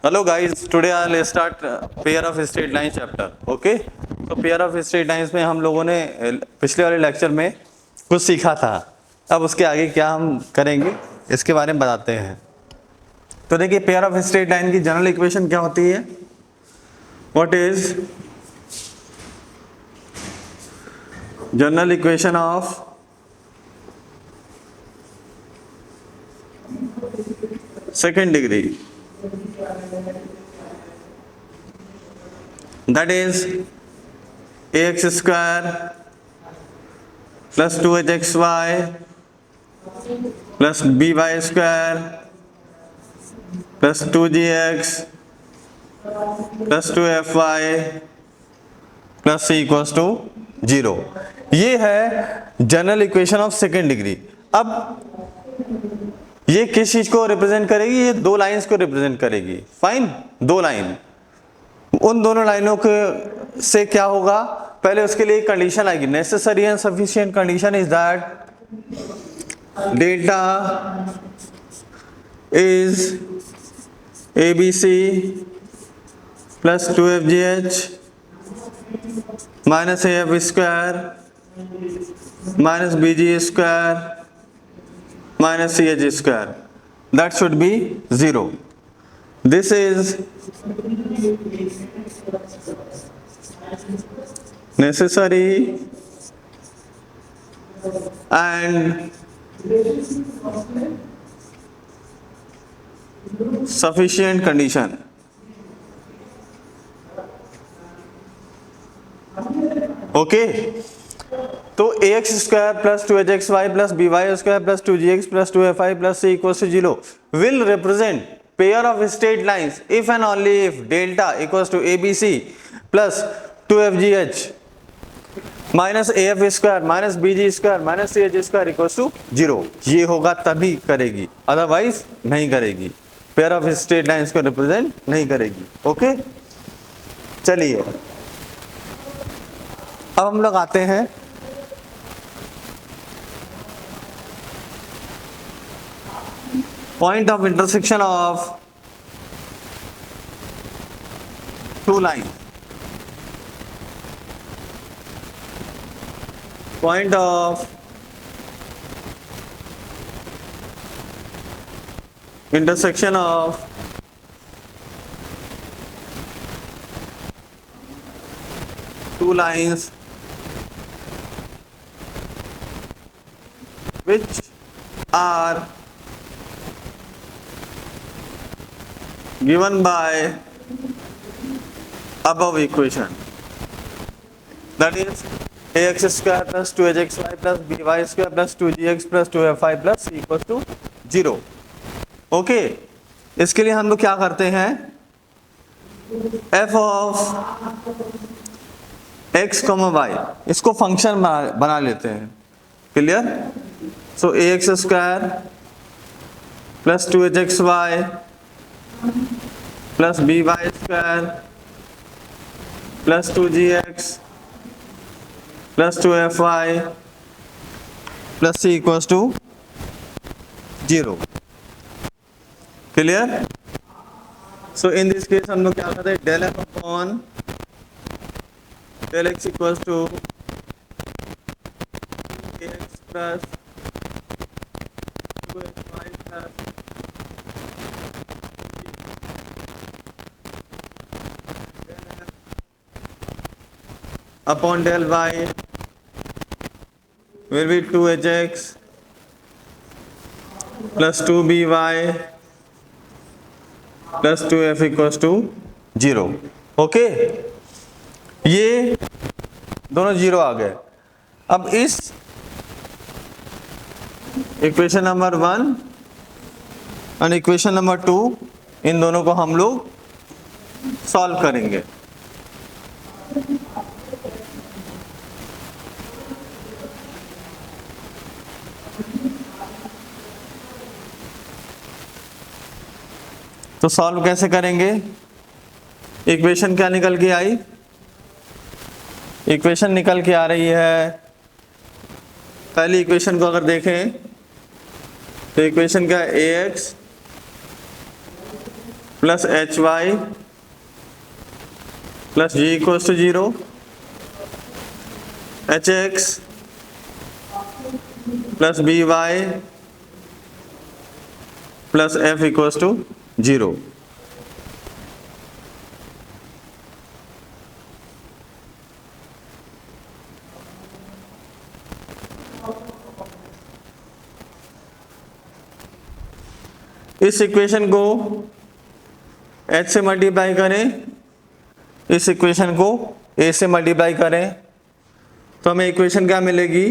Hello guys, today I'll start pair of straight line chapter. Okay? तो pair of straight lines में हम लोगों ने पिछले वाले लेक्चर में कुछ सीखा था. अब उसके आगे क्या हम करेंगे इसके बारे में बताते हैं. तो देखिए पेयर ऑफ स्ट्रेट लाइन की जनरल इक्वेशन क्या होती है. What is general equation of second degree. That is ax square plus 2hxy plus by square plus 2gx plus 2fy plus c equals to 0. ये है general equation of second degree. अब ये किस चीज को रिप्रेजेंट करेगी. ये दो लाइंस को रिप्रेजेंट करेगी. फाइन, दो लाइन. उन दोनों लाइनों के से क्या होगा, पहले उसके लिए कंडीशन आएगी. Necessary and sufficient condition is that delta is ABC plus 2FGH minus AF square minus BG square minus CH square. That should be 0. This is necessary and sufficient condition. Okay तो ax square plus 2hxy plus by square plus 2gx plus 2fy plus c equals to 0 will represent pair of straight lines if and only if delta equals to ABC plus 2FGH minus AF square minus BG square minus CH square equals to 0. ये होगा तभी करेगी, otherwise नहीं करेगी. Pair of straight lines को represent नहीं करेगी. Okay चलिए अब हम लोग आते हैं point of intersection of two lines. Point of intersection of two lines which are given by above equation, that is ax square plus 2hxy plus by square plus 2gx plus 2fy plus c equals to 0. Okay इसके लिए हम लोग क्या करते हैं, f of x, y इसको function बना लेते हैं. Clear. So ax square plus 2hxy plus by square plus 2gx plus 2fy plus c equals to 0. Clear. So in this case हम लोग क्या करते हैं, डेल f अपॉन डेल x equals to ax plus 2fy plus upon del y will be 2hx plus 2by plus 2f equals to 0. Okay ये दोनों 0 आ गए. अब इस इक्वेशन नंबर 1 और इक्वेशन नंबर 2 इन दोनों को हम लोग सॉल्व करेंगे. तो सॉल्व कैसे करेंगे, इक्वेशन क्या निकल के आई, इक्वेशन निकल के आ रही है, पहली इक्वेशन को अगर देखें तो इक्वेशन क्या है, ax plus H Y plus ji equals to 0, H X plus B Y plus F equals to 0। इस इक्वेशन को h से मल्टीप्लाई करें, इस इक्वेशन को a से मल्टीप्लाई करें, तो हमें इक्वेशन क्या मिलेगी,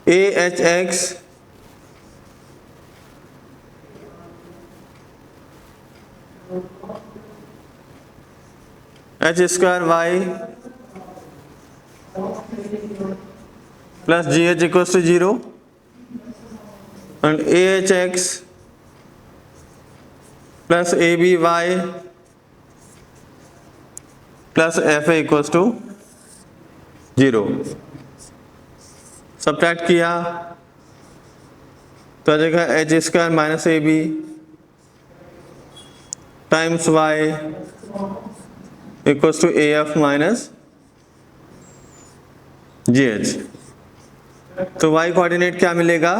a H X H square Y plus ji H equals to 0 and a H X plus A B Y plus F A equals to 0। Subtract किया तो आ जाएगा H square minus A B times Y equals to A F minus ji H. तो Y coordinate क्या मिलेगा,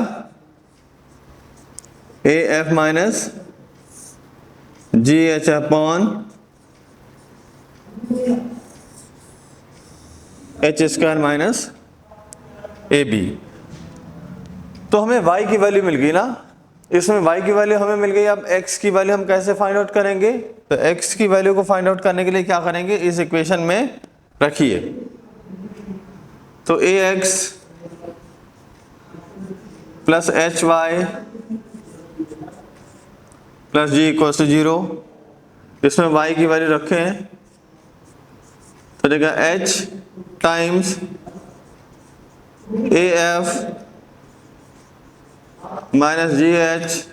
A F minus ji H upon H square minus A B. तो हमें y की वैल्यू मिल गई ना, इसमें y की वैल्यू हमें मिल गई। अब x की वैल्यू हम कैसे फाइंड आउट करेंगे, तो x की वैल्यू को फाइंड आउट करने के लिए क्या करेंगे, इस इक्वेशन में रखिए। तो a x plus H Y plus ji equals to 0, इसमें y की वैल्यू रखें तो देगा h times a F minus ji H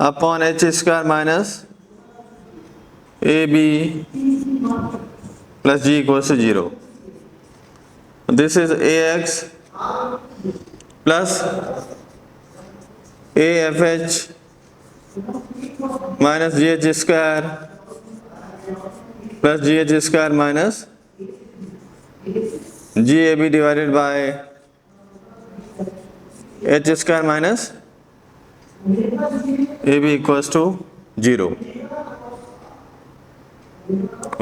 upon H square minus A b plus ji equals to 0। This is a x plus a f h minus ji h square plus ji h square minus g a b divided by h square minus A b equals to 0।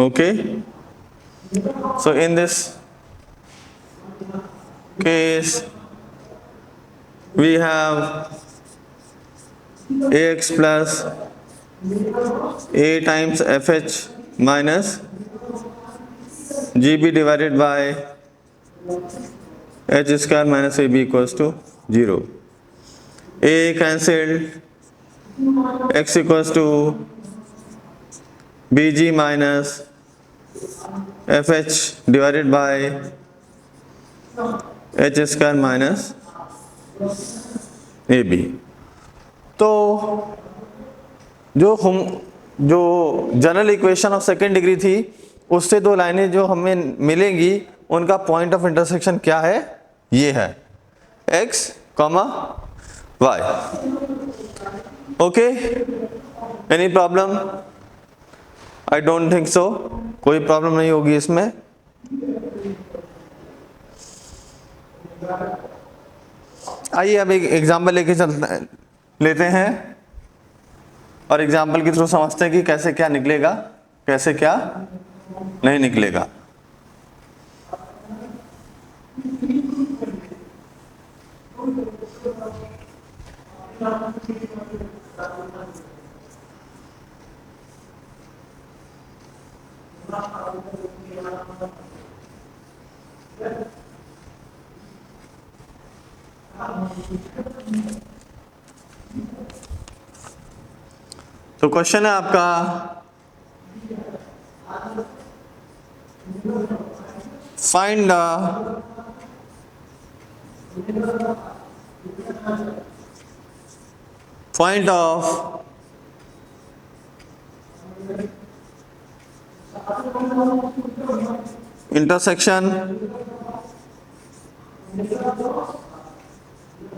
Okay, so in this case we have ax plus a times fh minus gb divided by h square minus ab equals to 0. A cancelled, x equals to bg minus fh divided by h square minus A B. तो जो general equation of second degree थी, उससे दो लाइनें जो हमें मिलेंगी, उनका पॉइंट ऑफ इंटरसेक्शन क्या है, ये है x, y। Okay, any problem? I don't think so, कोई प्रॉब्लम नहीं होगी इसमें। आइए अब एक एग्जाम्पल लेते हैं और एग्जाम्पल के थ्रू समझते हैं कि कैसे क्या निकलेगा, कैसे क्या नहीं निकलेगा। तो क्वेश्चन है आपका, find the point of intersection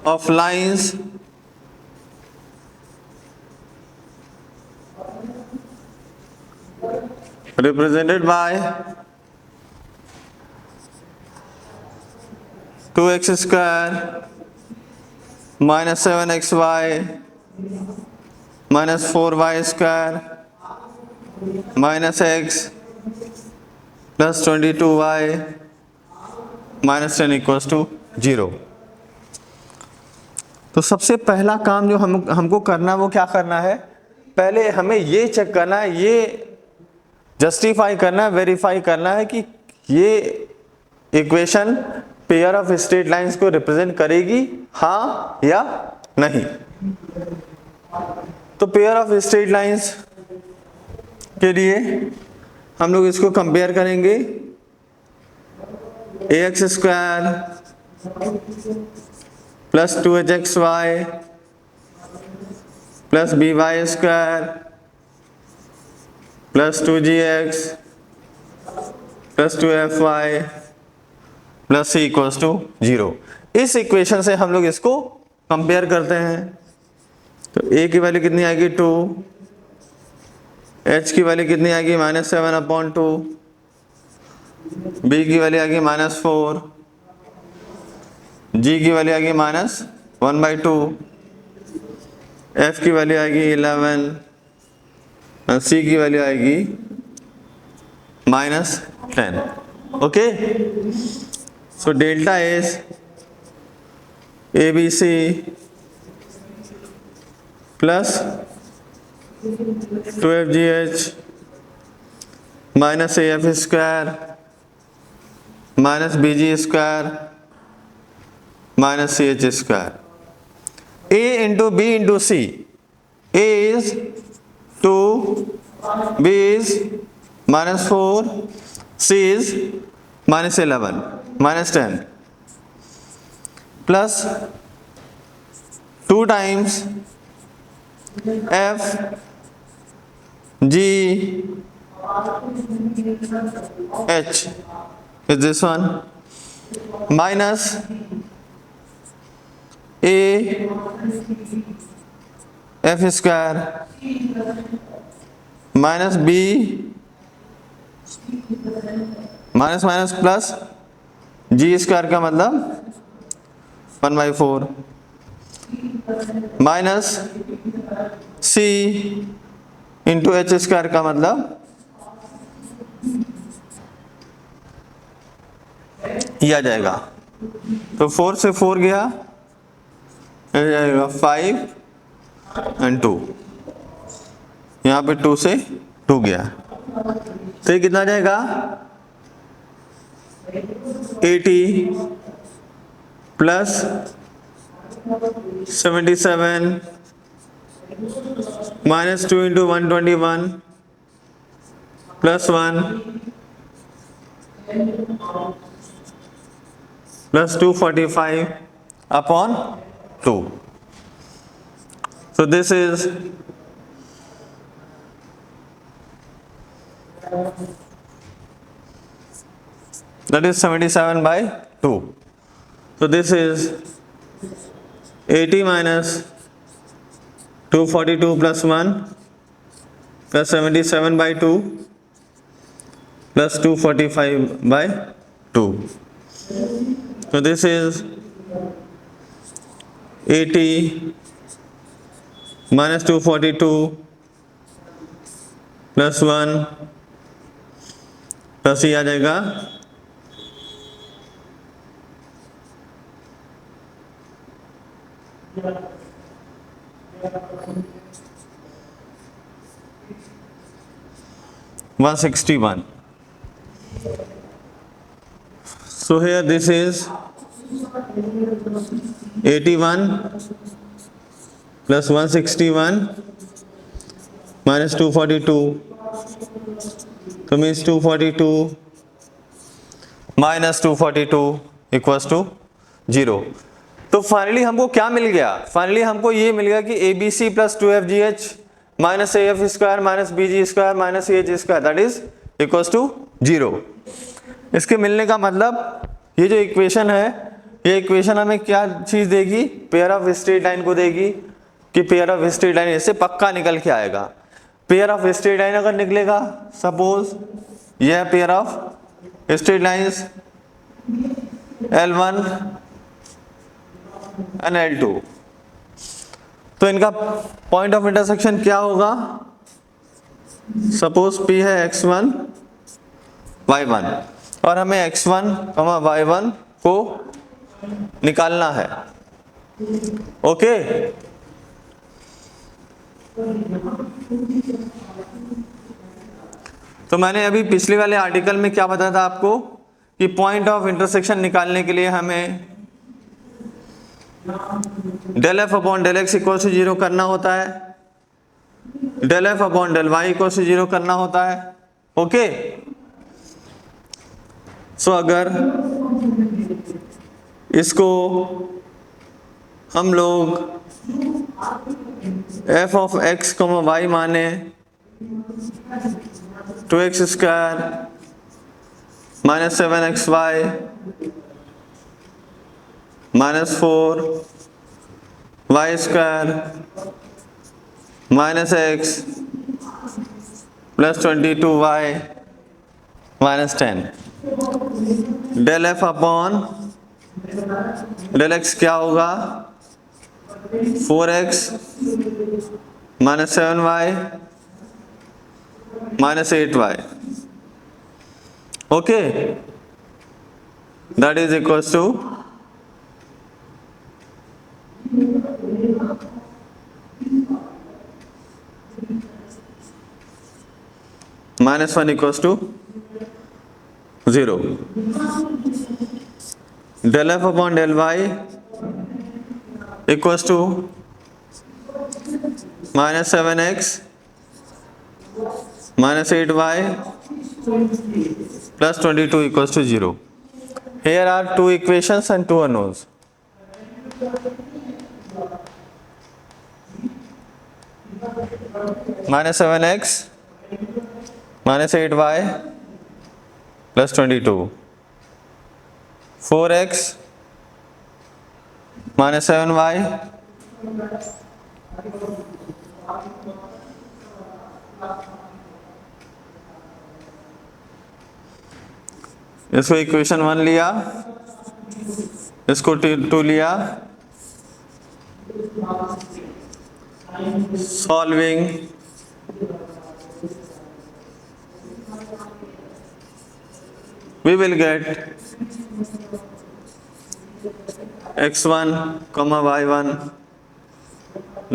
of lines represented by 2x square minus 7xy minus 4y square minus x plus 22y minus 10 equals to 0। तो सबसे पहला काम जो हमको करना है वो क्या करना है, पहले हमें ये चेक करना है, ये जस्टिफाई करना है, वेरीफाई करना है कि ये equation pair of straight lines को रिप्रेजेंट करेगी, हाँ या नहीं। तो पेयर ऑफ स्ट्रेट लाइंस के लिए हम लोग इसको कंपेयर करेंगे, ax square plus 2hxy plus by square plus 2gx plus 2fy plus c equals to 0। इस इक्वेशन से हम लोग इसको कंपेयर करते हैं। तो a की वैल्यू कितनी आएगी 2, h की वैल्यू कितनी आएगी -7/2, b की वैल्यू आएगी -4, g की वैल्यू आएगी -1/2, f की वैल्यू आएगी 11 और c की वैल्यू आएगी -10। Okay, so delta is ABC plus 2FGH minus AF square minus BG square minus CH square. A into B into C, A is 2, B is -4, C is -11 -10 plus 2 times F G H is this one minus A F square minus B minus plus G square का मतलब 1/4 minus C into H square का मतलब ये आ जाएगा। तो 4 से 4 गया, ये जाएगा 5 और 2, यहाँ पे 2 से 2 गया, तो ये कितना जाएगा 80 plus 77 minus 2 into 121 plus 1 plus 245 upon 2। So this is that is 77/2. So this is 80 minus 242 plus 1 plus 77/2 plus 245/2. So this is 80 minus 242 plus 1 plus ये आ जाएगा 161. So here this is 81 plus 161 minus 242, so means 242 minus 242 equals to 0। तो finally हमको क्या मिल गया, finally हमको ये मिल गया कि ABC plus 2FGH minus AF square minus BG square minus CH square that is equals to 0। इसके मिलने का मतलब ये जो इक्वेशन है, ये इक्वेशन हमें क्या चीज़ देगी, पेयर ऑफ स्ट्रेट लाइन को देगी कि पेयर ऑफ स्ट्रेट लाइन इससे पक्का निकल के आएगा। पेयर ऑफ स्ट्रेट लाइन अगर निकलेगा, सपोज यह pair of straight lines L1 and L2, तो इनका पॉइंट ऑफ इंटरसेक्शन क्या होगा? सपोज P है x1 y1 और हमें x1, y1 को निकालना है। ओके, तो मैंने अभी पिछले वाले आर्टिकल में क्या बताया था आपको कि पॉइंट ऑफ इंटरसेक्शन निकालने के लिए हमें del f upon del x equal to 0 करना होता है, del f upon del y equal to 0 करना होता है। ओके, सो अगर इसको हम लोग f ऑफ x, y माने 2x square minus 7xy minus 4y square minus x plus 22y minus 10, del f upon del x क्या होगा? 4x minus 7y minus 8y। Okay, that is equals to minus 1 equals to 0, del f upon del y equals to minus 7x minus 8y plus 22 equals to 0. Here are two equations and two unknowns. Minus 7x minus 8y plus 22. 4x minus 7y इसको equation 1 लिया, इसको 2 लिया, solving we will get x1, y1,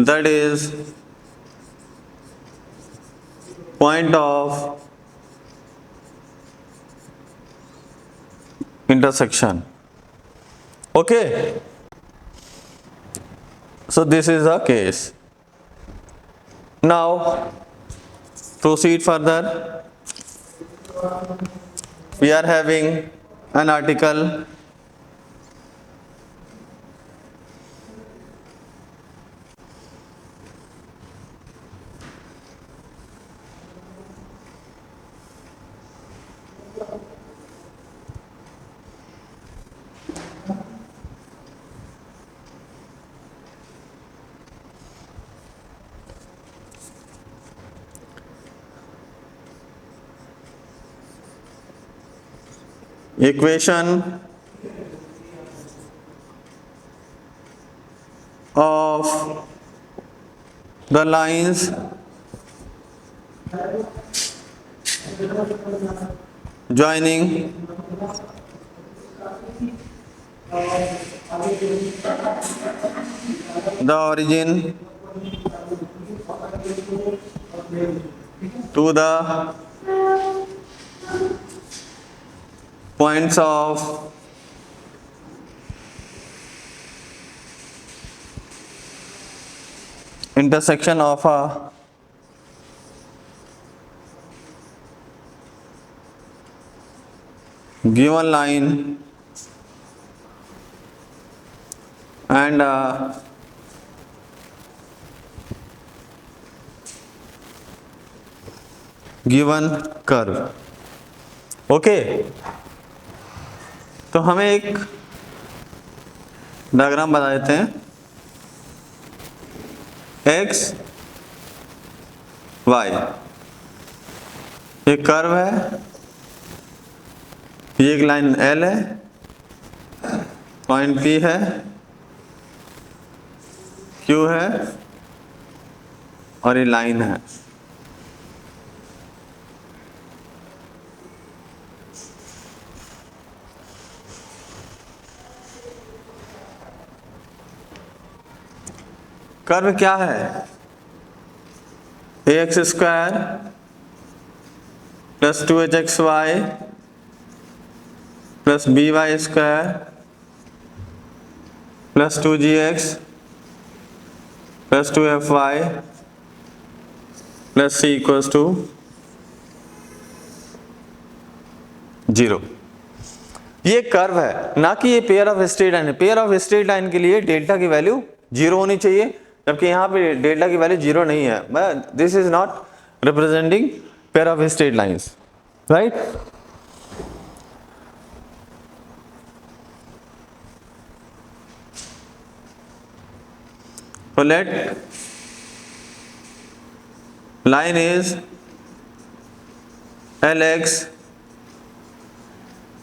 that is point of intersection. Okay, so this is the case. Now proceed further. We are having an article equation of the lines joining the origin to the points of intersection of a given line and a given curve. Okay, तो हमें एक diagram बता देते हैं। x y, ये curve है, ये एक लाइन L है, पॉइंट P है, Q है और ये लाइन है। कर्व क्या है? ax square plus 2hxy plus by square plus 2gx plus 2fy plus c equals to 0। ये कर्व है, ना कि ये पेयर ऑफ स्ट्रेट लाइन है। पेयर ऑफ स्ट्रेट लाइन के लिए डेल्टा की वैल्यू 0 होनी चाहिए, जबकि यहाँ पे डेल्टा की वैल्यू 0 नहीं है। This is not representing pair of straight lines, right. So let line is Lx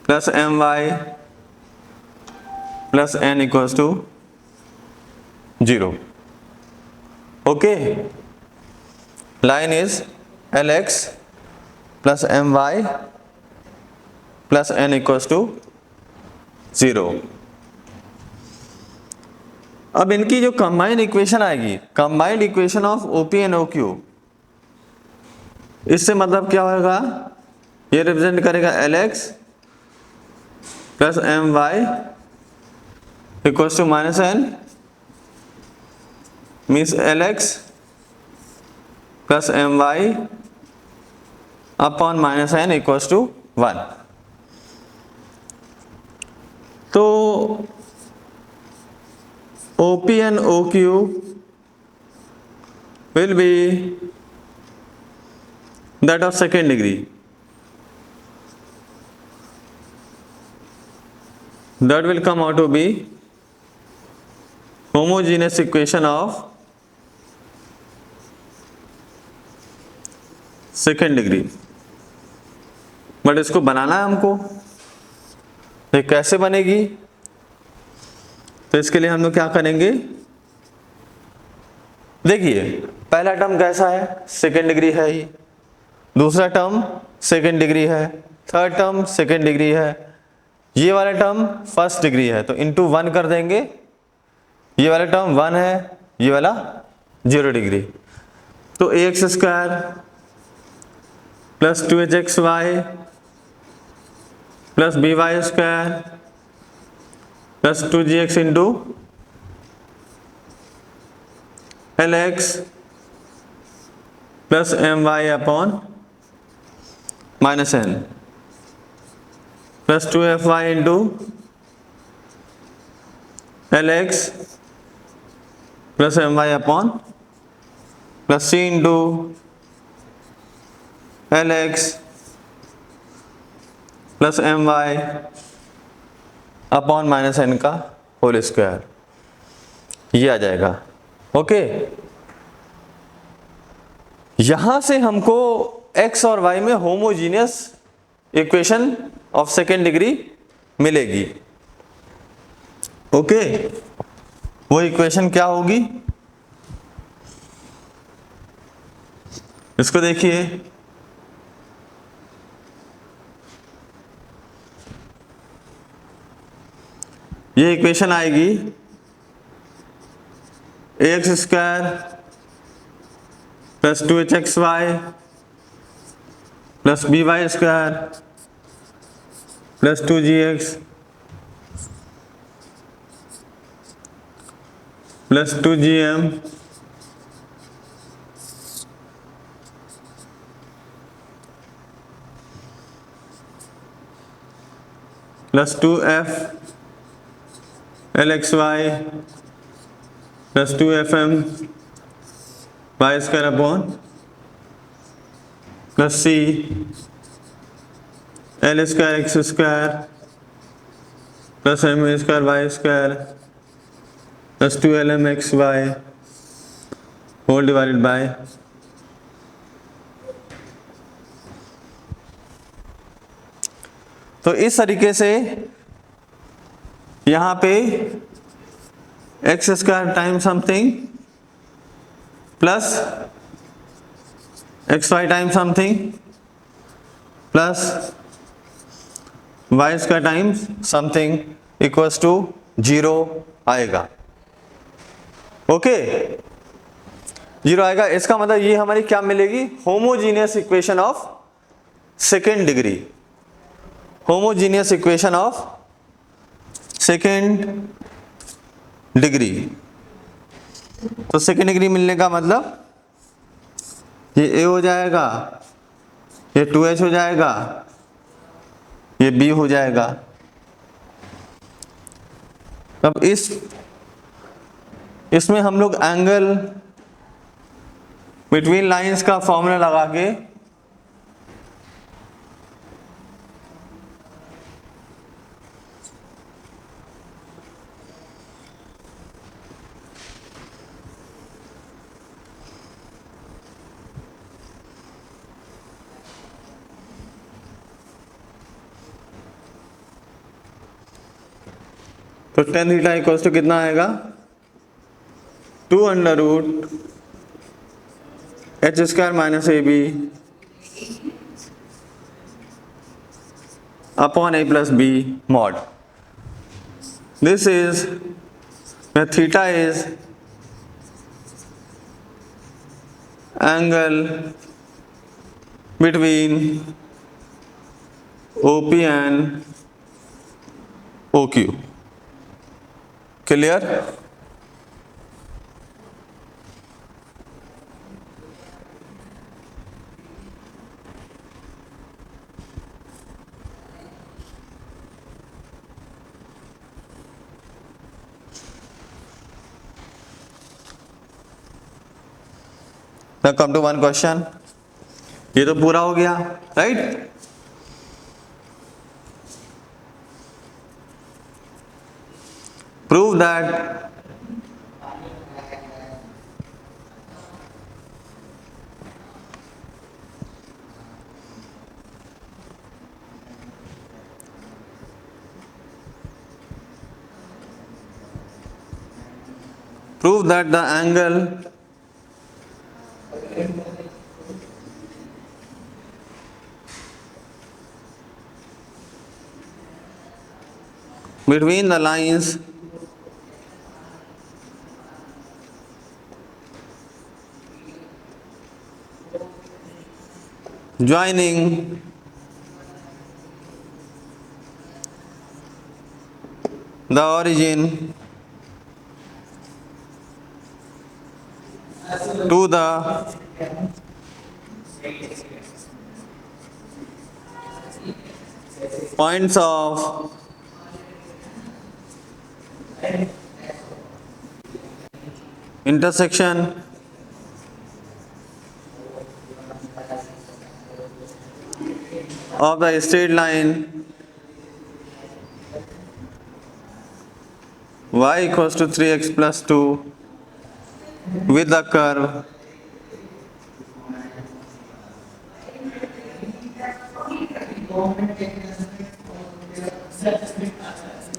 plus my plus n equals to 0. Okay, line is Lx plus my plus n equals to 0. अब इनकी जो combined equation आएगी, combined equation of OP and OQ, इससे मतलब क्या होगा? ये represent करेगा Lx plus my equals to minus n, means Lx plus my upon minus n equals to 1। तो OP and OQ will be that of second degree. That will come out to be homogeneous equation of second degree. But इसको बनाना है हमको, ये कैसे बनेगी? तो इसके लिए हम लोग क्या करेंगे? देखिए, पहला टर्म कैसा है? सेकेंड डिग्री है ही, दूसरा टर्म सेकेंड डिग्री है, थर्ड टर्म सेकेंड डिग्री है, ये वाला टर्म फर्स्ट डिग्री है, तो इंटू 1 कर देंगे। ये वाला टर्म 1 है, ये वाला 0 डिग्री। तो ax square plus 2hxy plus by square plus 2gx into Lx plus my upon minus n plus 2fy into Lx plus my upon plus c into Lx plus my upon minus n का whole square, ये आ जाएगा। Okay, यहां से हमको x और y में homogeneous equation of second degree मिलेगी। Okay, वो इक्वेशन क्या होगी? इसको देखिए, ये इक्वेशन आएगी ax square plus 2hxy plus by square plus 2gx plus 2gm plus 2f Lxy plus 2fm y square upon plus c L square x square plus m square y square plus 2lm xy whole divided by तो इस तरीके से यहाँ पे x square time something plus x y time something plus y square time something equals to 0 आएगा। Okay, 0 आएगा। इसका मतलब ये हमारी क्या मिलेगी, homogeneous equation of second degree, homogeneous equation of second degree. तो सेकेंड डिग्री मिलने का मतलब ये A हो जाएगा, ये 2H हो जाएगा, ये B हो जाएगा। अब इसमें हम लोग एंगल बिटवीन लाइंस का फॉर्मूला लगा के तो tan थीटा इक्वल्स टू कितना आएगा, 2 under root h square minus A b upon a plus b mod. This is theta is angle between OP and OQ। Clear? Now come to one question। ये तो पूरा हो गया, right? Prove that the angle between the lines joining the origin to the points of intersection of the straight line y equals to 3x plus 2 with the curve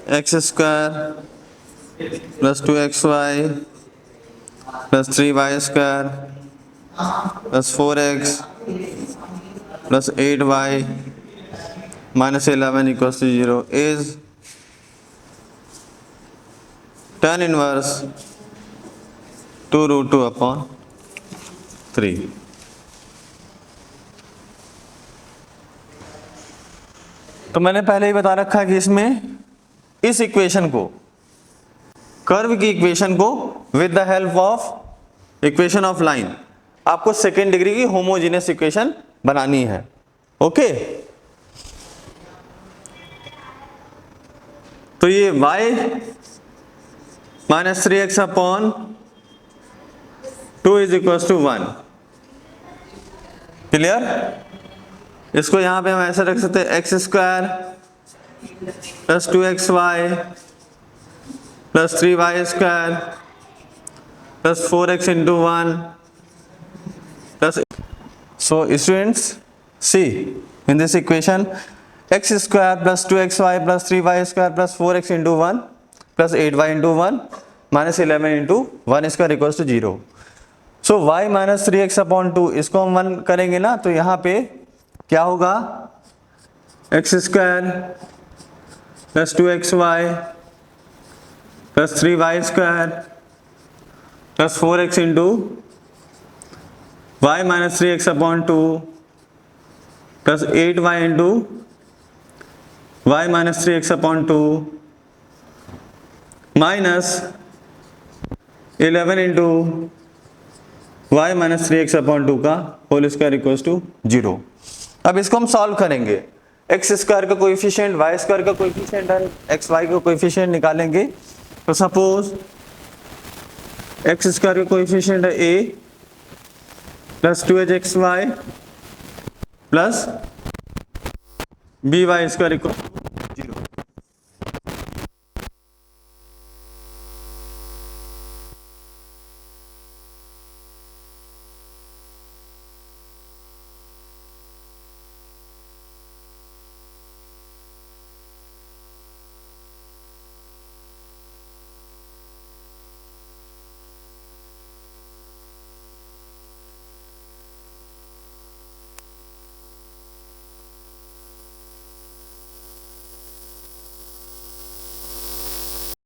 x square plus 2xy plus 3y square plus 4x plus 8y minus 11 equals to 0 is tan inverse 2 root 2 upon 3। तो मैंने पहले ही बता रखा है कि इसमें इस equation को, कर्व की इक्वेशन को with the help of equation of line आपको सेकेंड डिग्री की होमोजीनियस इक्वेशन बनानी है। ओके, तो ये y minus 3x upon 2 is equal to 1। Clear? इसको यहां पे हम ऐसे रख सकते हैं, x square plus 2xy plus 3y square plus 4x into 1 plus. So students, see in this equation एक्स square plus 2xy plus 3y square plus 4x into 1 plus 8y into 1 minus 11 into 1 square equals to 0। So y minus 3x upon 2 इसको हम 1 करेंगे ना, तो यहाँ पे क्या होगा, x square plus 2xy plus 3y square plus 4x into y minus 3x upon 2 plus 8y into y minus 3x upon 2 minus 11 into y minus 3x upon 2 का होल स्क्वायर इक्वल्स टू 0। अब इसको हम solve करेंगे, x square का coefficient, Y square का coefficient और x Y का coefficient निकालेंगे। तो सपोज एक्स स्क्वायर का कोएफिशिएंट है a plus 2hxy plus by square equal